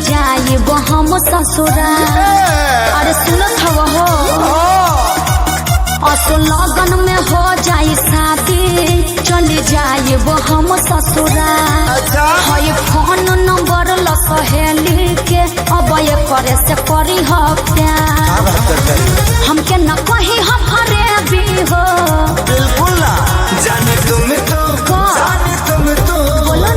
जाए वो हम ससुरा। अरे सुनत हवा हो असो लगन में हो जाए शादी चली जाए वो हम ससुरा। है फोन नंबर ल सहेली के अब ये करे से करी हो प्यार हमके न कही हम हरे भी हो। बिल्कुल ना जाने तुम तो जाने तुम तो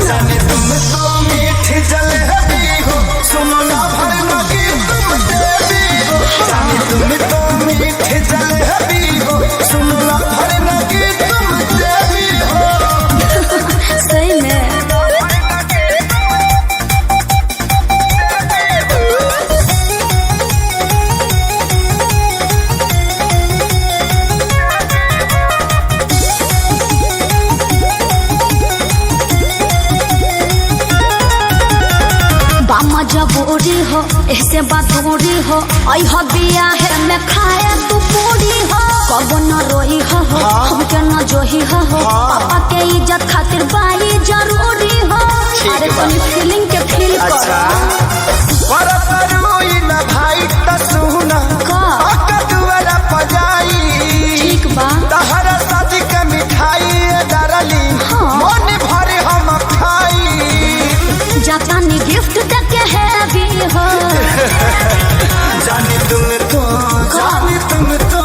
जाने तुम तो मीठी जलेबी हो सुनो ना भर लगी तुम देवी हो। जाने तुम तो मीठी जलेबी हो सुनो ना भर लगी तुम देवी हो। सही में जबूरी हो ऐसे बदूरी हो आई हो बिया है मैं खाए तू पूरी हो कब न रोई हो हमके न जोही हो पापा के इज्जत खातिर बाई जरूरी हो। अरे कोई फीलिंग के फील अच्छा पर रोई ना भाई त सुना का दुआरा पजाई ठीक बा तहरा शादी के मिठाई डरली मन भरे हम खाई जाता नी गिफ्ट देके है भी हो। जाने तुम तो जाने तुम तो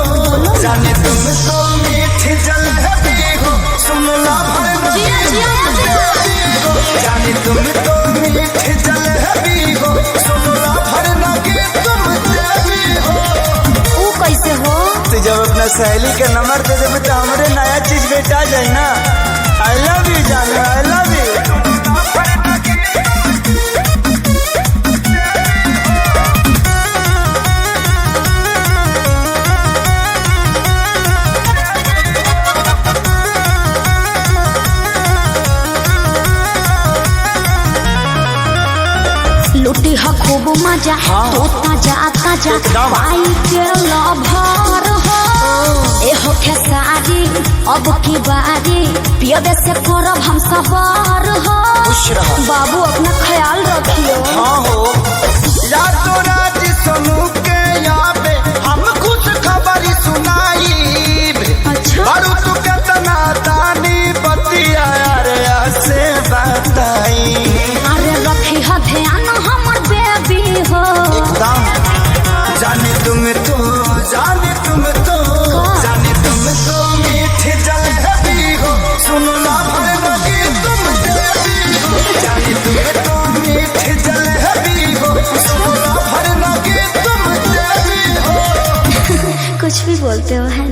जाने तुम तो मीठी जलेबी हो सुनो ना भर जाने तुम तो मीठी जलेबी हो सुनो ना भर लगी तुम देवी हो। वो कैसे हो तो जब अपना सहेली के नंबर दे देवे तो हमारे नया चीज बेटा जाए ना। आई लव यू जानो आई लव यू। लुटी ह खूब मजा तो ताजा ताजा पाई के लभर हो ए हो खेसारी अब की बारी पियबे से करब हम सवार हो। बाबू अपना ख्याल रखियो। हाँ हो रातों रात सोनू के याबे हम खुद खबर सुनाई। अच्छा बारू तू कितना तानी बतिया रे से बताई। अरे रखी ह ध्यान हमर बेबी हो एकदम जाने तुम तो जाने तुम तो जाने तुम तो मीठी जलेबी हो सुनो ना भर लगी तुम देवी हो। जाने तुम तो मीठी जलेबी हो सुनो ना भर लगी तुम देवी हो। कुछ भी बोलते हो है